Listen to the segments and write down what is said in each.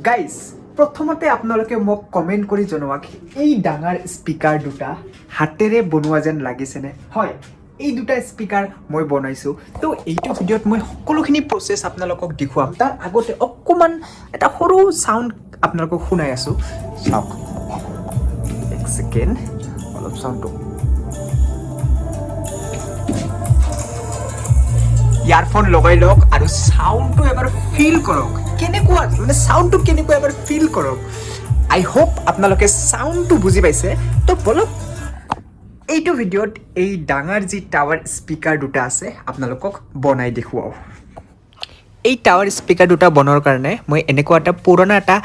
guys প্ৰথমতে আপোনালোকে মোক কমেণ্ট কৰি জনাওক এই ডাঙৰ স্পিকাৰ দুটা হাতেৰে বনোৱা যেন লাগিছেনে হয় এই দুটা স্পিকাৰ মই বনাইছোঁ তো এইটো ভিডিঅ'ত মই সকলোখিনি প্ৰচেছ আপোনালোকক দেখুৱাম তাৰ আগতে অকণমান এটা সৰু চাউণ্ড আপোনালোকক শুনাই আছোঁ চাওক এক ছেকেণ্ড অলপ চাউণ্ডটো ইয়াৰফোন লগাই লওক আৰু চাউণ্ডটো এবাৰ ফিল কৰক কেনেকুৱা মানে চাউণ্ডটো কেনেকুৱা এবাৰ ফিল কৰক আই হোপ আপোনালোকে চাউণ্ডটো বুজি পাইছে তো বলক এইটো ভিডিঅ'ত এই ডাঙৰ যি টাৱাৰ স্পিকাৰ দুটা আছে আপোনালোকক বনাই দেখুৱাওঁ এই টাৱাৰ স্পিকাৰ দুটা বনোৱাৰ কাৰণে মই এনেকুৱা এটা পুৰণা এটা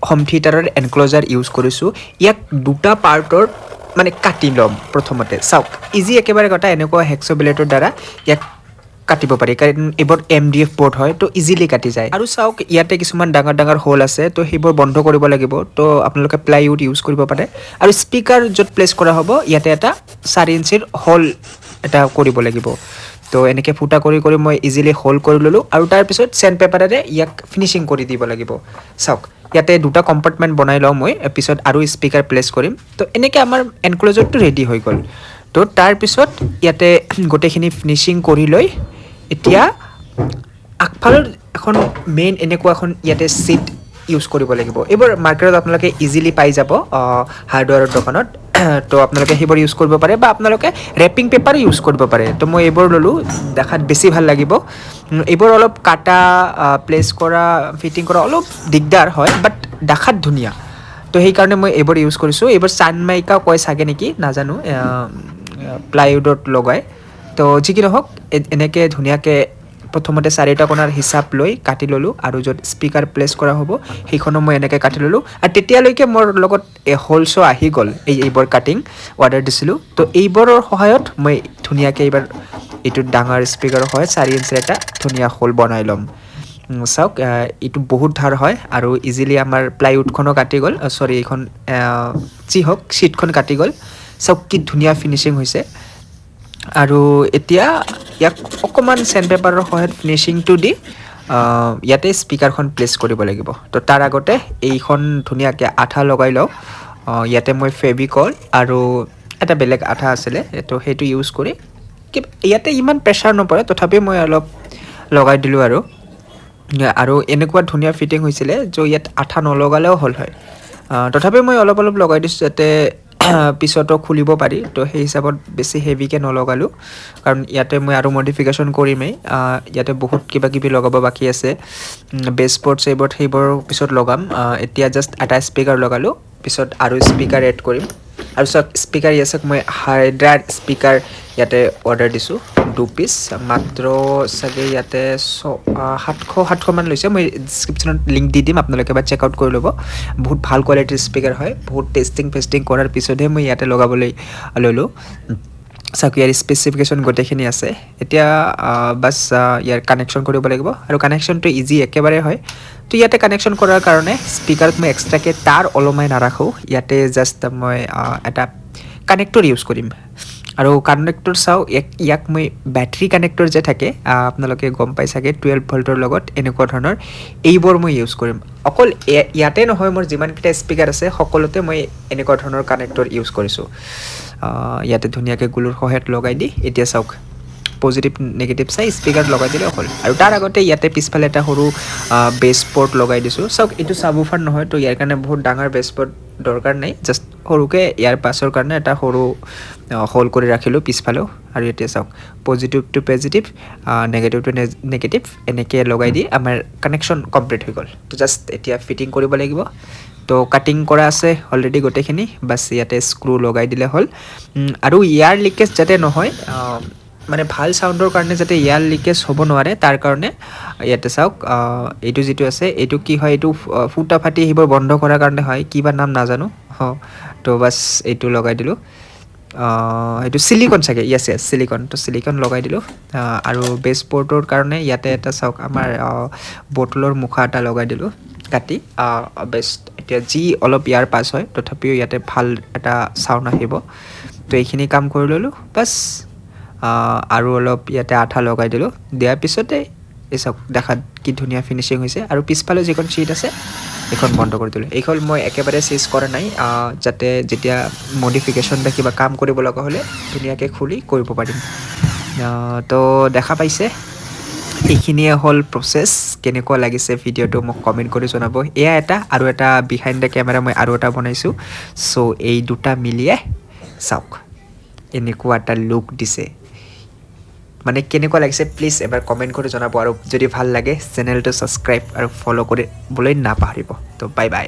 হোম থিয়েটাৰৰ এনক্ল'জাৰ ইউজ কৰিছোঁ ইয়াক দুটা পাৰ্টৰ মানে কাটি ল'ম প্ৰথমতে চাওক ইজি একেবাৰে কটা এনেকুৱা হেক্স ব্লেডৰ দ্বাৰা ইয়াক কাটিব পাৰি কাৰণ এইবোৰ MDF বৰ্ড হয় তো ইজিলি কাটি যায় আৰু চাওক ইয়াতে কিছুমান ডাঙৰ ডাঙৰ হোল আছে তো সেইবোৰ বন্ধ কৰিব লাগিব তো আপোনালোকে প্লাইউড ইউজ কৰিব পাৰে আৰু স্পিকাৰ য'ত প্লেচ কৰা হ'ব ইয়াতে এটা 4 ইঞ্চিৰ হোল এটা কৰিব লাগিব তো এনেকৈ ফুটা কৰি কৰি মই ইজিলি হোল কৰি ল'লোঁ আৰু তাৰপিছত চেণ্ড পেপাৰেৰে ইয়াক ফিনিচিং কৰি দিব লাগিব চাওক ইয়াতে দুটা কম্পাৰ্টমেণ্ট বনাই লওঁ মই পিছত আৰু স্পিকাৰ প্লেচ কৰিম তো এনেকৈ আমাৰ এনক্ল'জাৰটো ৰেডি হৈ গ'ল তো তাৰপিছত ইয়াতে গোটেইখিনি ফিনিচিং কৰি লৈ এতিয়া আগফালৰ এখন মেইন এনেকুৱা এখন ইয়াতে চিট ইউজ কৰিব লাগিব এইবোৰ মাৰ্কেটত আপোনালোকে ইজিলি পাই যাব হাৰ্ডৱেৰৰ দোকানত তো আপোনালোকে সেইবোৰ ইউজ কৰিব পাৰে বা আপোনালোকে ৰেপিং পেপাৰ ইউজ কৰিব পাৰে তো মই এইবোৰ ল'লোঁ দেখাত বেছি ভাল লাগিব এইবোৰ অলপ কাটা প্লেচ কৰা ফিটিং কৰা অলপ দিগদাৰ হয় বাট দেখাত ধুনীয়া তো সেইকাৰণে মই এইবোৰ ইউজ কৰিছোঁ এইবোৰ চানমাইকা কয় চাগে নেকি নাজানো প্লাইউডত লগাই তো যি কি নহওক এনেকৈ ধুনীয়াকৈ প্ৰথমতে 4টা কোণাৰ হিচাপ লৈ কাটি ল'লোঁ আৰু য'ত স্পিকাৰ প্লেচ কৰা হ'ব সেইখনো মই এনেকৈ কাটি ল'লোঁ আৰু তেতিয়ালৈকে মোৰ লগত হোলছো আহি গ'ল এইবোৰ কাটিং অৰ্ডাৰ দিছিলোঁ তো এইবোৰৰ সহায়ত মই ধুনীয়াকৈ এইবাৰ এইটো ডাঙৰ স্পিকাৰৰ সহায়ত 4 ইঞ্চিৰ এটা ধুনীয়া হোল বনাই ল'ম চাওক এইটো বহুত ধাৰ হয় আৰু ইজিলি আমাৰ প্লাইউডখনো কাটি গ'ল চৰি এইখন যি হওক ছিটখন কাটি গ'ল চাওক কি ধুনীয়া ফিনিচিং হৈছে আৰু এতিয়া ইয়াক অকণমান চেণ্ড পেপাৰৰ সহায়ত ফিনিচিংটো দি ইয়াতে স্পিকাৰখন প্লেচ কৰিব লাগিব তো তাৰ আগতে এইখন ধুনীয়াকৈ আঠা লগাই লওঁ ইয়াতে মই ফেভিকল আৰু এটা বেলেগ আঠা আছিলে তো সেইটো ইউজ কৰি ইয়াতে ইমান প্ৰেছাৰ নপৰে তথাপিও মই অলপ লগাই দিলোঁ আৰু এনেকুৱা ধুনীয়া ফিটিং হৈছিলে যে ইয়াত আঠা নলগালেও হ'ল হয় তথাপিও মই অলপ অলপ লগাই দিছোঁ যাতে পিছতো খুলিব পাৰি তো সেই হিচাপত বেছি হেভিকৈ নলগালোঁ কাৰণ ইয়াতে মই আৰু মডিফিকেশ্যন কৰিমেই ইয়াতে বহুত কিবা কিবি লগাব বাকী আছে বেছ বৰ্ডছ সেইবোৰ পিছত লগাম এতিয়া জাষ্ট এটা স্পিকাৰ লগালোঁ পিছত আৰু স্পিকাৰ এড কৰিম আৰু চাওক স্পিকাৰ ইয়াত চাওক মই হাইড্ৰাৰ স্পিকাৰ ইয়াতে অৰ্ডাৰ দিছোঁ 2 পিচ মাত্ৰ চাগে ইয়াতে 700 মান লৈছে মই ডিছক্ৰিপশ্যনত লিংক দি দিম আপোনালোকে এবাৰ চেক আউট কৰি ল'ব বহুত ভাল কোৱালিটিৰ স্পিকাৰ হয় বহুত টেষ্টিং কৰাৰ পিছতহে মই ইয়াতে লগাবলৈ ল'লোঁ চাওক ইয়াৰ স্পেচিফিকেশ্যন গোটেইখিনি আছে এতিয়া বাছ ইয়াৰ কানেকশ্যন কৰিব লাগিব আৰু কানেকশ্যনটো ইজি একেবাৰে হয় তো ইয়াতে কানেকশ্যন কৰাৰ কাৰণে স্পিকাৰত মই এক্সট্ৰাকৈ তাৰ ওলমাই নাৰাখোঁ ইয়াতে জাষ্ট মই এটা কানেক্টৰ ইউজ কৰিম আৰু কানেক্টৰ চাওঁ ইয়াক মই বেটাৰী কানেক্টৰ যে থাকে আপোনালোকে গম পাই চাগে 12 ভল্টৰ লগত এনেকুৱা ধৰণৰ এইবোৰ মই ইউজ কৰিম অকল ইয়াতে নহয় মোৰ যিমানকেইটা স্পিকাৰ আছে সকলোতে মই এনেকুৱা ধৰণৰ কানেক্টৰ ইউজ কৰিছোঁ ইয়াতে ধুনীয়াকৈ গুলৰ সহায়ত লগাই দি এতিয়া চাওক পজিটিভ নেগেটিভ চাই স্পিকাৰ লগাই দিলে হ'ল আৰু তাৰ আগতে ইয়াতে পিছফালে এটা সৰু বেছ পৰ্ট লগাই দিছোঁ চাওক এইটো সাবউফাৰ নহয় তো ইয়াৰ কাৰণে বহুত ডাঙৰ বেছ পৰ্ট দৰকাৰ নাই জাষ্ট সৰুকৈ ইয়াৰ পাছৰ কাৰণে এটা সৰু হোল কৰি ৰাখিলোঁ পিছফালেও আৰু এতিয়া চাওক positive to positive negative to negative এনেকৈ লগাই দি আমাৰ কানেকশ্যন কমপ্লিট হৈ গ'ল তো জাষ্ট এতিয়া ফিটিং কৰিব লাগিব তো কাটিং কৰা আছে অলৰেডি গোটেইখিনি বাছ ইয়াতে স্ক্ৰু লগাই দিলে হ'ল আৰু ইয়াৰ লিকেজ যাতে নহয় মানে ভাল চাউণ্ডৰ কাৰণে যাতে ইয়াৰ লিকেজ হ'ব নোৱাৰে তাৰ কাৰণে ইয়াতে চাওক এইটো যিটো আছে এইটো কি হয় এইটো ফুটা ফাটি সেইবোৰ বন্ধ কৰাৰ কাৰণে হয় কিবা নাম নাজানো তো বাছ এইটো লগাই দিলোঁ এইটো চিলিকন চাগে য়েছ চিলিকন তো চিলিকন লগাই দিলোঁ আৰু বেছ পৰ্টৰ কাৰণে ইয়াতে এটা চাওক আমাৰ বটলৰ মুখা এটা লগাই দিলোঁ কাটি বেষ্ট এতিয়া যি অলপ ইয়াৰ পাছ হয় তথাপিও ইয়াতে ভাল এটা চাউণ্ড আহিব তো এইখিনি কাম কৰি ল'লোঁ বাছ আৰু অলপ ইয়াতে আঠা লগাই দিলোঁ দিয়াৰ পিছতে এই চাওক দেখাত কি ধুনীয়া ফিনিচিং হৈছে আৰু পিছফালে যিখন ছিট আছে এইখন বন্ধ কৰি দিলোঁ এইখন মই একেবাৰে চেঞ্জ কৰা নাই যাতে যেতিয়া মডিফিকেশ্যন বা কিবা কাম কৰিব লগা হ'লে ধুনীয়াকৈ খুলি কৰিব পাৰিম তো দেখা পাইছে এইখিনিয়ে হ'ল প্ৰচেছ কেনেকুৱা লাগিছে ভিডিঅ'টো মোক কমেণ্ট কৰি জনাব এয়া এটা আৰু এটা বিহাইণ্ড দ্য কেমেৰা মই আৰু এটা বনাইছোঁ চ' এই দুটা মিলিয়ে চাওক এনেকুৱা এটা লুক দিছে মানে কেনেকুৱা লাগিছে প্লিজ এবাৰ কমেণ্ট কৰি জনাব আৰু যদি ভাল লাগে চেনেলটো ছাবস্ক্ৰাইব আৰু ফ'ল' কৰিবলৈ নাপাহৰিব তো বাই বাই